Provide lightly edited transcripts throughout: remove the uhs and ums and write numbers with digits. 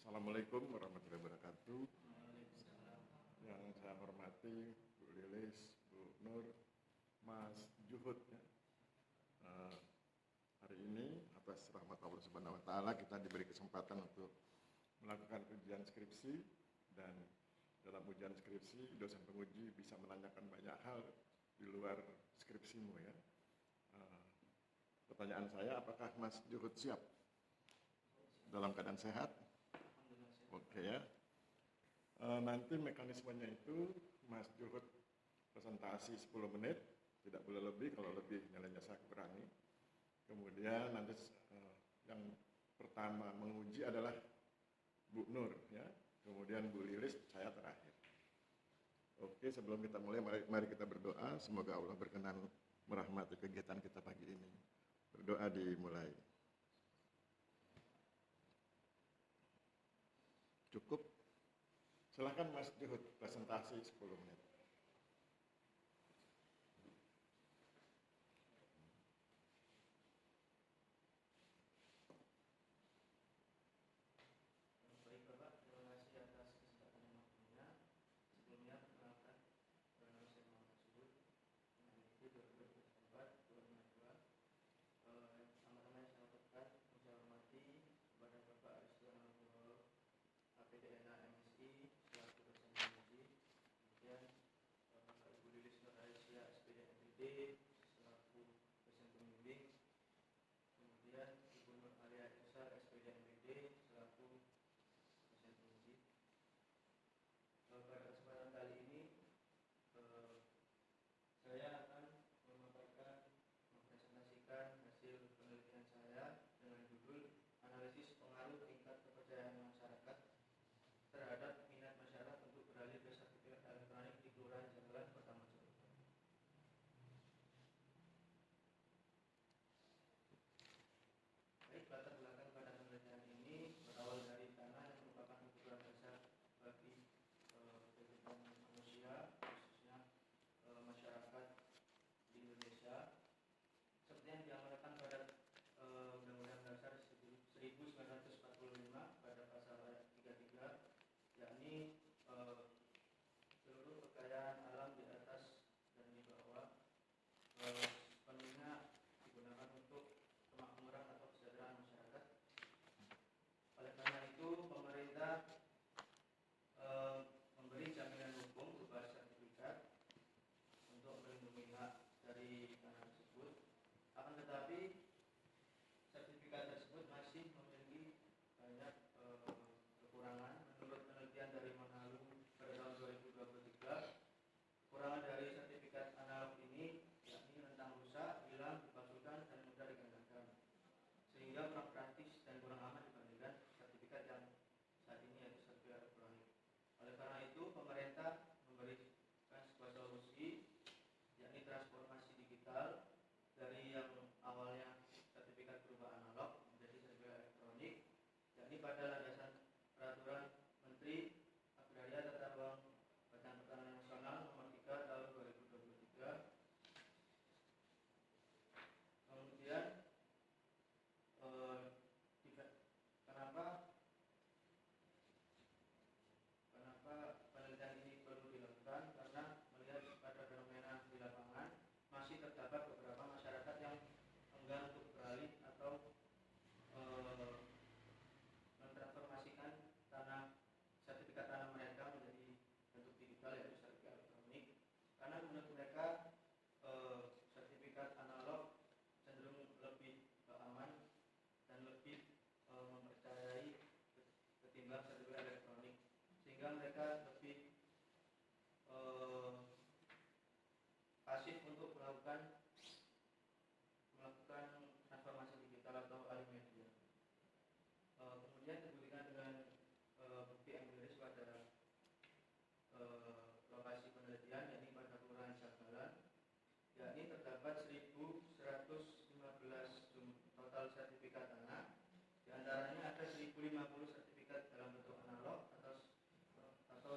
Assalamualaikum warahmatullahi wabarakatuh. Yang saya hormati Bu Lilis, Bu Nur, Mas Juhud. Hari ini atas rahmat Allah Subhanahu Wa Taala kita diberi kesempatan untuk melakukan ujian skripsi, dan dalam ujian skripsi dosen penguji bisa menanyakan banyak hal di luar skripsimu ya. Pertanyaan saya, apakah Mas Juhud siap? Dalam keadaan sehat? Oke ya. Nanti mekanismenya itu Mas Juhud presentasi 10 menit, tidak boleh lebih, kalau lebih nilainya saya kurangi. Kemudian nanti yang pertama menguji adalah Bu Nur ya, kemudian Bu Lilis, saya terakhir. Oke, sebelum kita mulai mari kita berdoa, semoga Allah berkenan merahmati kegiatan kita pagi ini. Berdoa dimulai. Cukup? Silahkan Mas Juhud presentasi 10 menit. Baik Bapak, terima kasih atas kesempatan yang waktunya. Sebelumnya perkenalkan, nama saya Muhammad Subud, itu 2024-2022. Sama-sama yang saya lakukan, saya hormati kepada Bapak Rizwan Al-Muhol, APDNA MSI, selaku dosen penguji, kemudian Bapak Ibu Lilis Nur Aisyah, SPD MPD, selaku dosen pembimbing, kemudian Ibu Nur Alia Esa, SPD MPD, selaku dosen penguji. Pada kesempatan kali ini saya akan mempresentasikan hasil penelitian saya dengan judul analisis pengaruh tingkat kepercayaan masyarakat terhadap minat masyarakat untuk beralih ke sertifikat elektronik di Kelurahan Jagalan, Kota Mojokerto. Baik, latar belakang pada penelitian ini berawal dari tanah yang merupakan kebutuhan dasar bagi kehidupan manusia, khususnya masyarakat di Indonesia, seperti yang diamanatkan pada Undang-Undang Dasar 1945 pada pasal 33, yakni seluruh kekayaan alam di atas dan di bawah sepenuhnya digunakan untuk kemakmuran atau kesejahteraan masyarakat. Oleh karena itu, pemerintah memberi jaminan hukum berupa sertifikat untuk melindungi hak dari tanah tersebut. Akan tetapi sertifikat tersebut masih memiliki banyak kekurangan. Menurut penelitian dari Manhalu pada tahun 2023, kekurangan dari sertifikat analog ini yakni rentang rusak, hilang, dipalsukan, dan mudah digandakan, sehingga kurang praktis dan kurang aman dibandingkan sertifikat yang saat ini yaitu sertifikat elektronik. Oleh karena itu, pemerintah memberikan sebuah solusi, yakni transformasi digital dari yang awalnya sertifikat berupa analog menjadi sertifikat elektronik, yakni pada landasan Peraturan Menteri Agraria Tata Ruang Badan Pertanahan Nasional Nomor 3 Tahun 2023. Kemudian kenapa penelitian ini perlu dilakukan? Karena melihat pada fenomena di lapangan masih terdapat beberapa masyarakat yang enggan untuk beralih atau mentransformasikan sertifikat tanah mereka menjadi bentuk digital, yaitu sertifikat elektronik, karena menurut mereka sertifikat analog cenderung lebih aman dan lebih mempercayai ketimbang sertifikat elektronik, sehingga mereka lebih pasif untuk melakukan transformasi digital atau alih media. Kemudian dibuktikan dengan bukti empiris pada lokasi penelitian, yakni pada Kelurahan Jagalan, yakni terdapat 1.115 total sertifikat tanah. Di antaranya ada 1.050 sertifikat dalam bentuk analog atau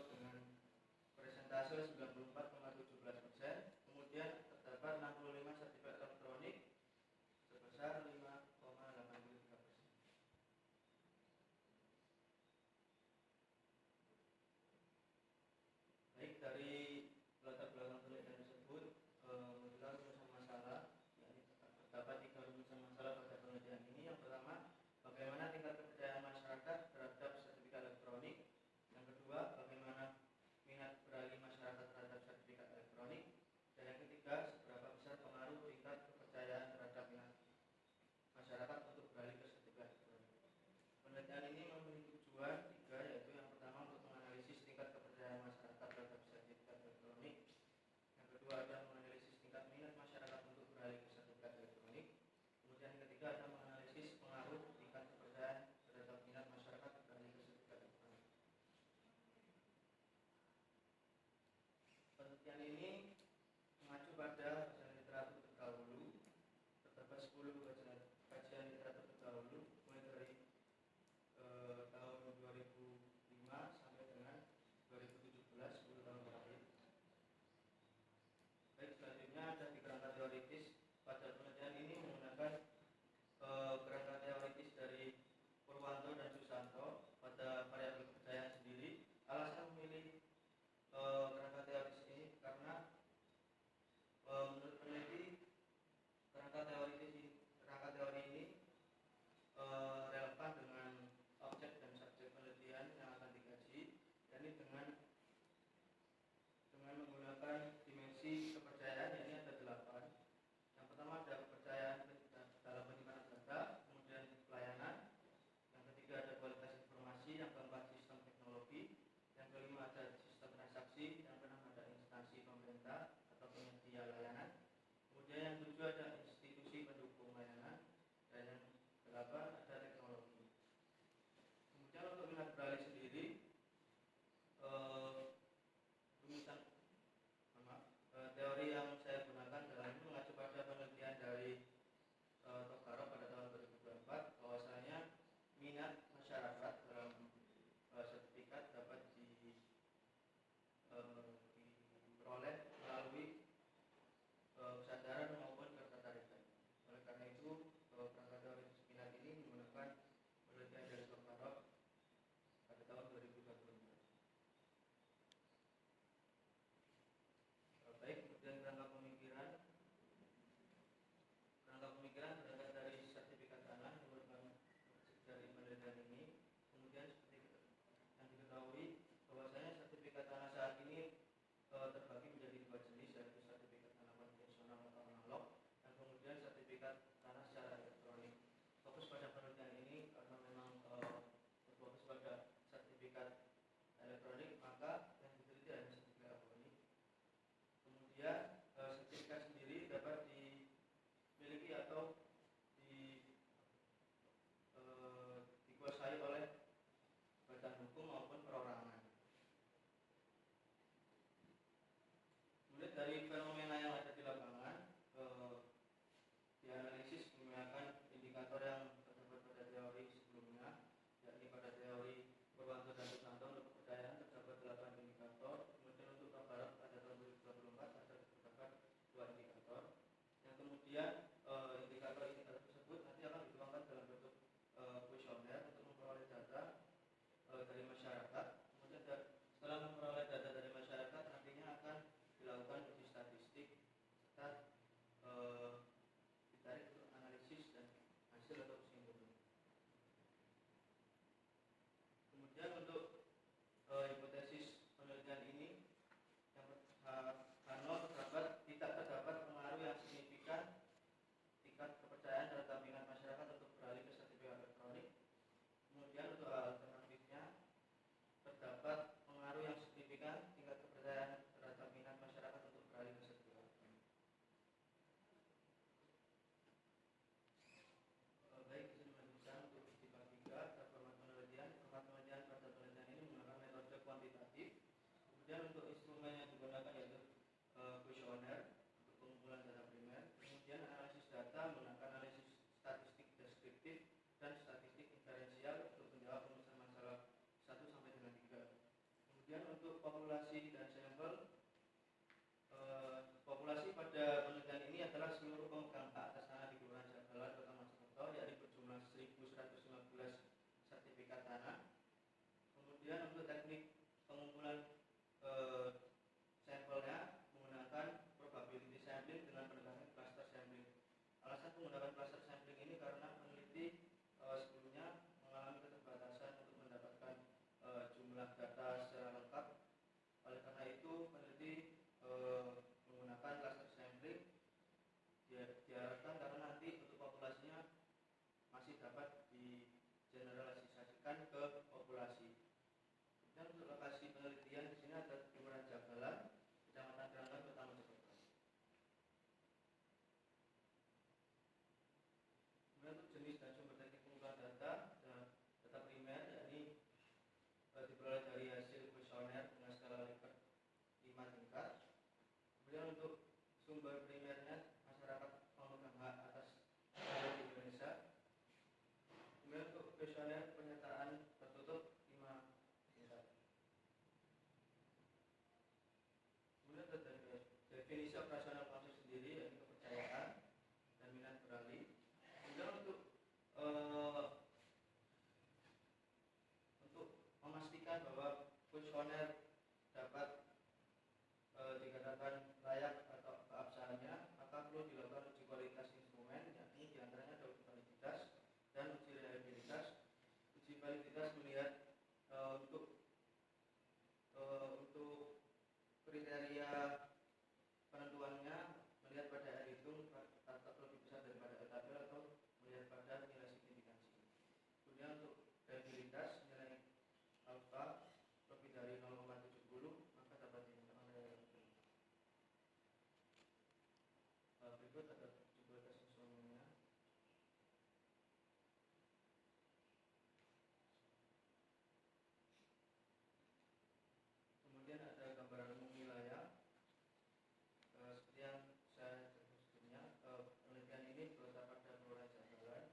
kedua ada menganalisis tingkat minat masyarakat untuk beralih ke sertifikat elektronik. Kemudian yang ketiga ada menganalisis pengaruh tingkat kepercayaan terhadap minat masyarakat beralih ke sertifikat elektronik. Penelitian ini mengacu pada kajian literatur terdahulu. Terdapat 10 kajian literatur terdahulu mulai dari tahun 2005 sampai dengan 2017, 10 tahun terakhir. Baik, selanjutnya ada di kerangka teoritis. Pada penelitian ini menggunakan kerangka teoritis dari Purwanto dan Susanto pada variabel kepercayaan sendiri. Alasan memilih kerangka teoritis ini karena menurut peneliti kerangka teori ini relevan dengan objek dan subjek penelitian yang akan dikaji, yakni dengan menggunakan dimensi kepercayaan, yakni ada 8. Yang pertama ada kepercayaan dalam penyimpanan data, kemudian pelayanan, yang ketiga ada kualitas informasi, yang keempat sistem teknologi, yang kelima ada sistem transaksi, yang keenam ada instansi pemerintah atau penyedia layanan, kemudian yang ketujuh ada institusi pendukung layanan, dan yang kedelapan ada teknologi. Kemudian untuk minat beralih sendiri, teori yang saya gunakan dalam ini mengacu pada penelitian dari Tokaro pada tahun 2024, bahwasanya minat masyarakat dalam sertifikat dapat diperoleh melalui kesadaran maupun ketertarikan. Oleh karena itu, kerangka teori minat ini menggunakan penelitian dari Tokaro pada tahun 2024. Baik, kemudian kerangka pemikiran berangkat dari sertifikat tanah yang merupakan dari penelitian ini. Kemudian seperti yang diketahui bahwasanya sertifikat tanah saat ini terbagi menjadi 2 jenis, yaitu sertifikat tanah konvensional atau analog, dan kemudian sertifikat tanah secara elektronik. Fokus pada penelitian ini karena memang fokus pada sertifikat elektronik, maka yang diteliti adalah sertifikat elektronik. Kemudian sertifikat sendiri dapat dimiliki atau dikuasai oleh badan hukum maupun perorangan. Kemudian dari fenomena yang ada di lapangan, dianalisis menggunakan indikator yang terdapat pada teori sebelumnya, yakni pada teori Purwanto dan Susanto untuk kepercayaan terdapat 8 indikator. Kemudian untuk Tokaro pada tahun 2024 terdapat 2 indikator. Yang kemudian indikator tersebut nanti akan dituangkan dalam bentuk kuesioner untuk memperoleh data dari masyarakat. Kemudian setelah memperoleh data dari masyarakat, nantinya akan dilakukan uji statistik serta ditarik untuk analisis dan hasil atau kesimpulan. Kemudian untuk hipotesis penelitian ini, yang tidak terdapat pengaruh yang signifikan tingkat kepercayaan terhadap minat masyarakat untuk beralih ke sertifikat elektronik. Kemudian untuk alternatifnya, terdapat pengaruh yang signifikan tingkat kepercayaan terhadap minat masyarakat untuk beralih ke sertifikat elektronik. Baik, bisa dilanjutkan untuk istilah 3, ada format penelitian. Format penelitian pada penelitian ini menggunakan metode kuantitatif. Kemudian untuk instrumen yang digunakan yaitu kuesioner untuk pengumpulan data primer. Kemudian analisis data menggunakan analisis statistik deskriptif dan statistik inferensial untuk menjawab rumusan masalah 1 sampai dengan 3. Kemudian untuk populasi dan sampel, populasi pada penelitian ini adalah seluruh pemegang hak atas tanah di Kelurahan Jagalan, Kota Mojokerto, yakni berjumlah 1.115 sertifikat tanah. Kemudian untuk teknik pengumpulan sampelnya menggunakan probability sampling dengan pendekatan cluster sampling. Alasan menggunakan cluster sampling ini karena peneliti sebelumnya mengalami keterbatasan untuk mendapatkan jumlah data secara lengkap. Oleh karena itu peneliti menggunakan cluster sampling diharapkan karena nanti untuk populasinya masih dapat digeneralisasikan ke populasi. Dan untuk lokasi penelitian di sini ada di Kelurahan Jagalan, Kecamatan Keranggan, Kota Mojokerto. sumber primernya masyarakat pemegang hak atas tanah di Indonesia. Kemudian untuk kuesioner penyertaan tertutup 5 tingkat. Kemudian definisi operasional konsep sendiri, yaitu kepercayaan dan minat beralih. Kemudian untuk memastikan bahwa kuesioner dapat dikatakan layak atau keabsahannya, maka perlu dilakukan uji kualitas instrumen, yakni diantaranya ada uji validitas dan uji reliabilitas. Uji validitas melihat untuk kriteria penentuannya melihat pada air hitung atau lebih besar daripada tabel atau melihat pada nilai signifikansi. Kemudian untuk reliabilitas nilai alfa lebih dari 0,70 maka dapat digunakan reliable. Berikut ada uji kualitas instrumennya. Kemudian ada gambaran umum wilayah. Seperti yang saya sebut sebelumnya, penelitian ini terletak pada Kelurahan Jagalan.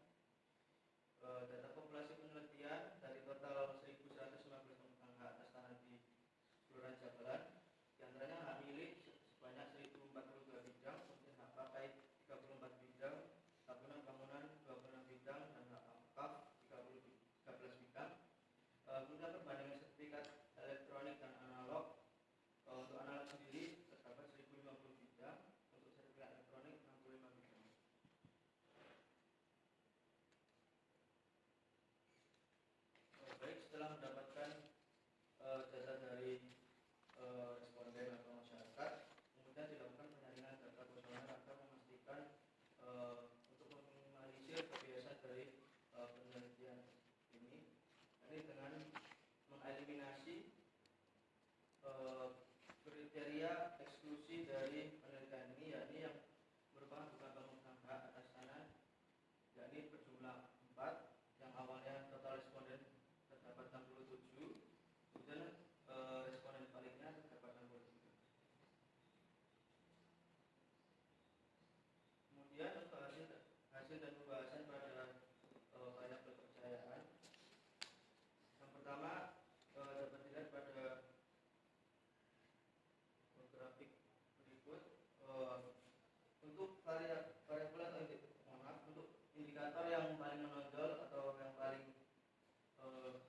Data populasi penelitian dari total 1.115 pemegang hak atas tanah di Kelurahan Jagalan, diantaranya hak milik sebanyak 1.042 bidang, kemudian hak pakai 34 bidang, tabunan bangunan 26 bidang, dan hak wakaf 13 bidang. Kemudian perbandingan sertifikat elektronik dan analog. Untuk analog sendiri terdapat 1.050 bidang, untuk sertifikat elektronik 65 bidang. Baik, setelah mendapatkan data dari responden atau masyarakat, kemudian dilakukan penyaringan data kuesioner agar memastikan untuk meminimalisir kebiasaan dari penelitian ini dengan mengeliminasi kriteria eksklusi dari penelitian ini, yakni yang merupakan bukan pemegang hak atas tanah, yakni berjumlah 4, yang awalnya total responden terdapat 67, kemudian responden baliknya terdapat 63. Kemudian untuk hasil dan pembahasan pada variabel kepercayaan. Yang pertama dapat dilihat pada grafik berikut. Untuk variabel atau untuk indikator yang paling menonjol atau yang paling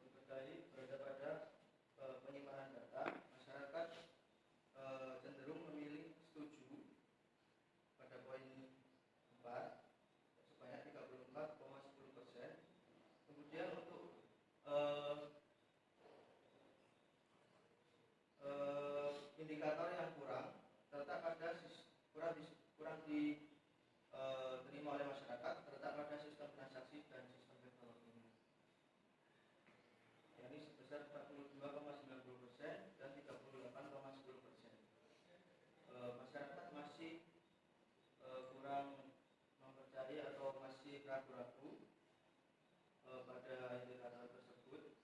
dipercayai berada pada penyimpanan data. Masyarakat cenderung memilih setuju pada poin 4 sebanyak 34,10%. Kemudian untuk indikator yang kurang terletak pada kurang diterima oleh masyarakat, terletak pada sistem transaksi dan sistem teknologinya, yakni sebesar 42,90% dan 38,10%. Masyarakat masih kurang mempercayai atau masih ragu-ragu pada indikator tersebut.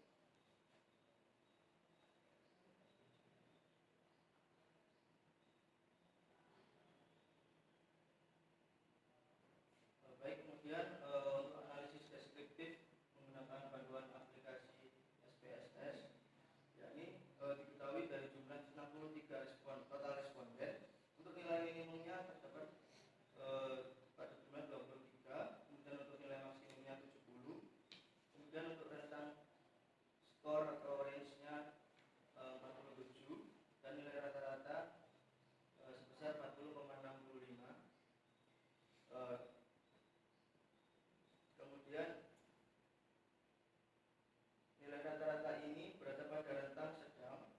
Baik, kemudian untuk analisis deskriptif menggunakan panduan aplikasi SPSS, yakni diketahui dari jumlah 63 total responden, untuk nilai minimumnya terdapat pada jumlah 23, kemudian untuk nilai maksimumnya 70, kemudian untuk rentang skor atau range-nya 47, dan nilai rata-rata sebesar 40,65. Kemudian nilai rata-rata ini berada pada rentang sedang.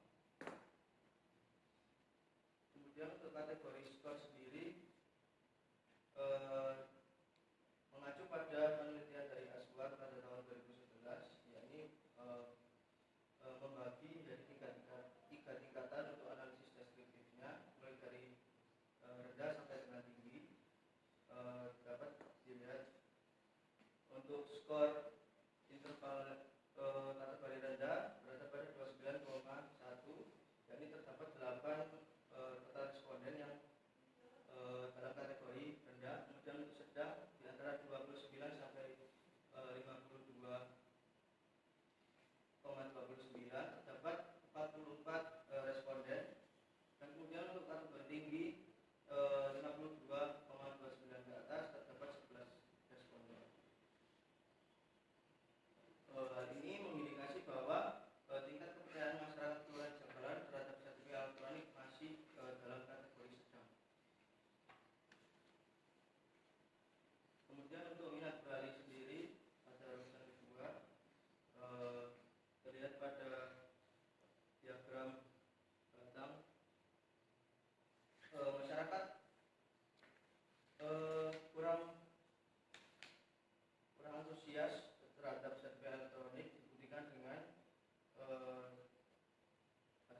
Kemudian untuk kategori skor sendiri mengacu pada penelitian dari Aswar pada tahun 2011, yakni membagi menjadi tiga tingkatan untuk analisis deskriptifnya, mulai dari rendah sampai dengan tinggi. Dapat dilihat untuk skor interval kategori rendah berada pada 29,1, yakni terdapat 8 total responden yang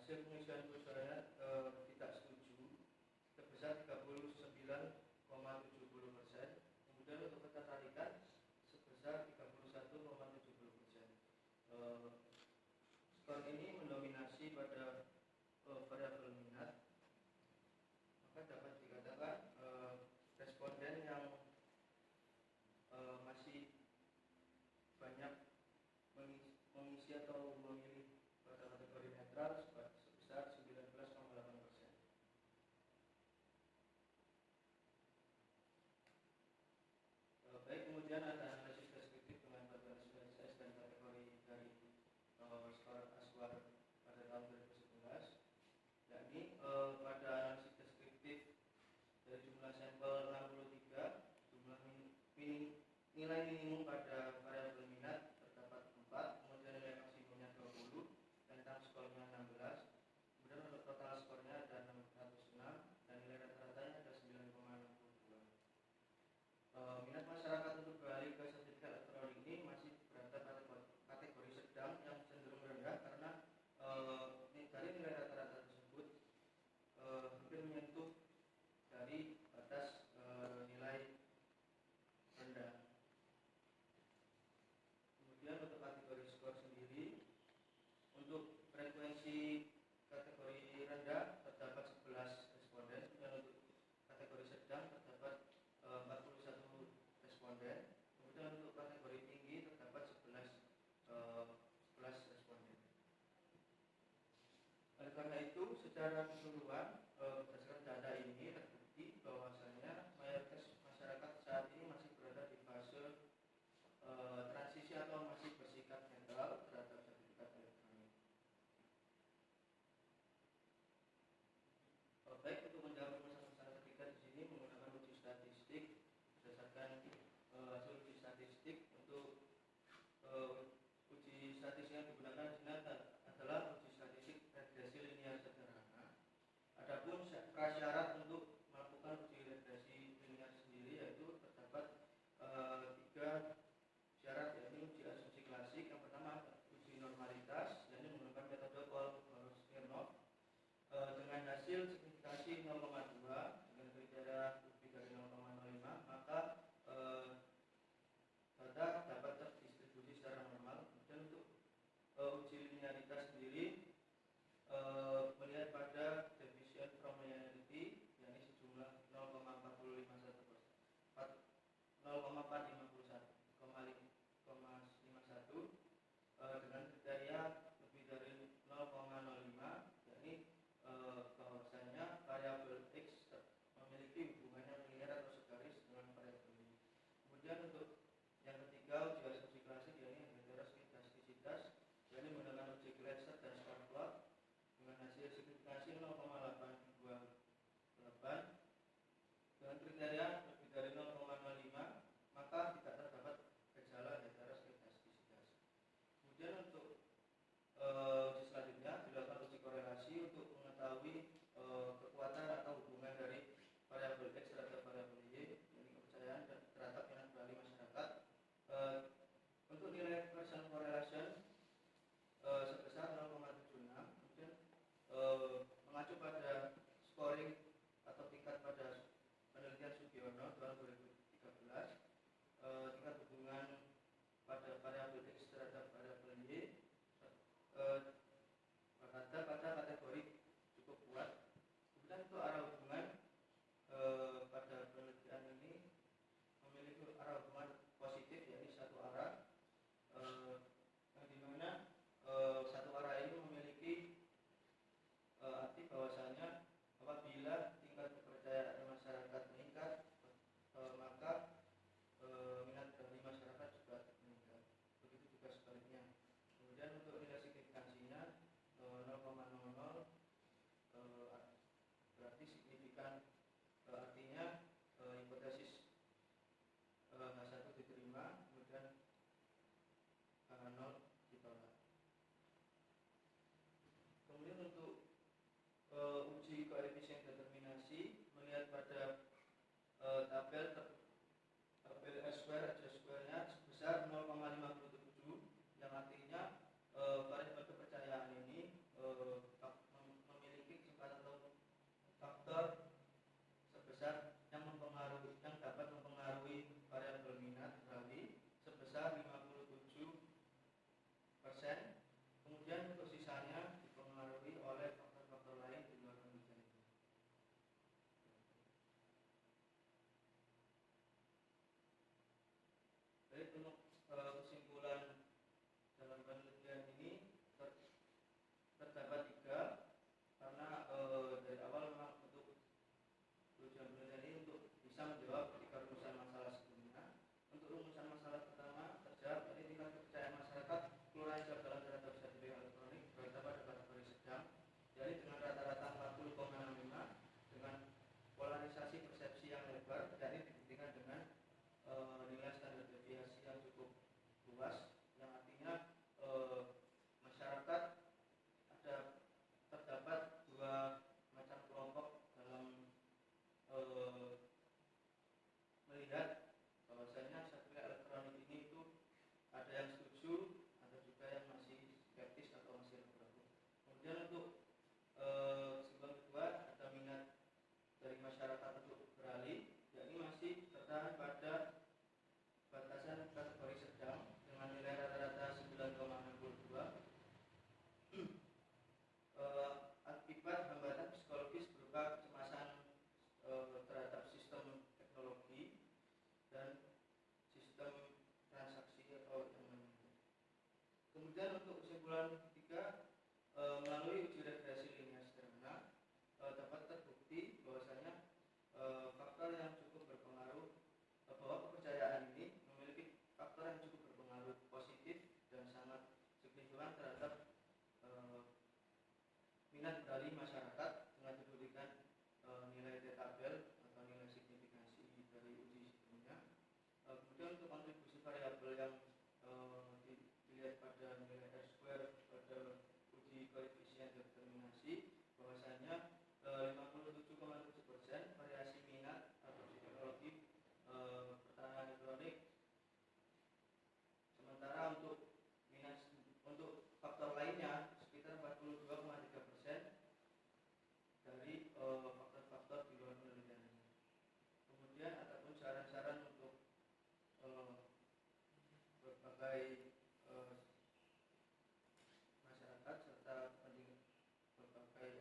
hasil pengisian kuesioner tidak setuju sebesar 39,70%. Kemudian untuk ketertarikan sebesar 31,70%. Skor ini mendominasi pada variabel minat, maka dapat dikatakan responden yang masih banyak mengisi atau memilih pada kategori netral sebesar 19,8%. Baik, kemudian ada analisis deskriptif dengan bantuan SPSS dan kategori dari skor Aswar pada tahun 2011, yakni pada analisis deskriptif dari jumlah sampel 63, jumlah nilai minimum pada variabel minat terdapat 4, kemudian nilai maksimumnya 20, tentang skornya 16, kemudian untuk total skornya ada 606 dan nilai rata-ratanya ada 9,62. Minat masyarakat untuk beralih ke sertifikat elektronik ini masih berada pada kategori sedang yang cenderung rendah karena dari nilai rata-rata tersebut hampir menyentuh dari batas nilai rendah. Kemudian untuk kategori skor sendiri, untuk frekuensi kategori rendah terdapat 11 responden dan untuk kategori sedang terdapat 41 responden. Kemudian untuk kategori tinggi terdapat 11 responden. Oleh karena itu, secara keseluruhan berdasarkan data ini terbukti bahwasanya mayoritas masyarakat saat ini masih berada di fase transisi atau masih bersikap netral terhadap sertifikat elektronik. Baik, untuk menjawab permasalahan ketiga di sini menggunakan uji statistik berdasarkan hasil uji statistik. Untuk uji statistik yang digunakan di sini adalah uji statistik regresi linear sederhana. Adapun prasyarat untuk melakukan uji regresi linear sendiri yaitu terdapat 3 syarat, yaitu uji asumsi klasik. Yang pertama uji normalitas, yakni menggunakan metode Kolmogorov-Smirnov dengan hasil signifikasi 0,2 dengan kriteria lebih dari 0,05, maka data dapat terdistribusi secara normal. Kemudian untuk uji linearitas sendiri melihat pada deviation from linearity, yakni sejumlah 0,451 dengan kriteria lebih dari 0,05, yakni bahwasanya variabel X memiliki hubungannya linear atau segaris dengan variabel Y. Kemudian untuk yang ketiga uji asumsi klasik, yakni heteroskedastisitas, yakni menggunakan uji Gleiser dan Swartloff dengan hasil signifikasi 0,828 dengan kriteria lebih dari 0,05, maka tidak terdapat gejala heteroskedastisitas. Kemudian untuk uji selanjutnya dilakukan uji korelasi untuk mengetahui kekuatan atau hubungan dari variabel X terhadap variabel Y, yakni kepercayaan terhadap minat beralih masyarakat. Untuk nilai Pearson correlation sebesar 0,76, kemudian mengacu pada scoring atau tingkat pada penelitian Sugiono tahun 2013, tingkat hubungan pada variabel X terhadap variabel Y berada pada kategori cukup kuat. Kemudian untuk arah hubungan pada penelitian ini memiliki arah hubungan positif, yakni satu arah, yang dimana satu arah ini memiliki arti bahwasanya apabila tingkat kepercayaan masyarakat meningkat, maka minat dari masyarakat juga meningkat. Begitu juga sebaliknya. Kemudian untuk nilai signifikansinya 0,00 berarti signifikan, artinya hipotesis H1 diterima, kemudian H0 ditolak. Kemudian untuk uji koefisien determinasi melihat pada tabel S-square, H-square-nya sebesar 0,57, yang artinya variabel kepercayaan ini Kemudian untuk kesimpulan ketiga, melalui uji regresi linear sederhana dapat terbukti bahwasanya faktor yang cukup berpengaruh bahwa kepercayaan ini memiliki faktor yang cukup berpengaruh positif dan sangat signifikan terhadap minat dari masyarakat dengan diberikan nilai tabel atau nilai signifikansi dari uji sebelumnya. Kemudian untuk kontribusi variabel yang dilihat pada nilai R-square pada uji koefisien determinasi, bahwasanya 57,7% variasi minat atau teknologi pertahanan elektronik, sementara untuk faktor lainnya sekitar 42,3% dari faktor-faktor di luar penelitian ini. Kemudian ataupun saran-saran untuk berbagai masyarakat serta berbagai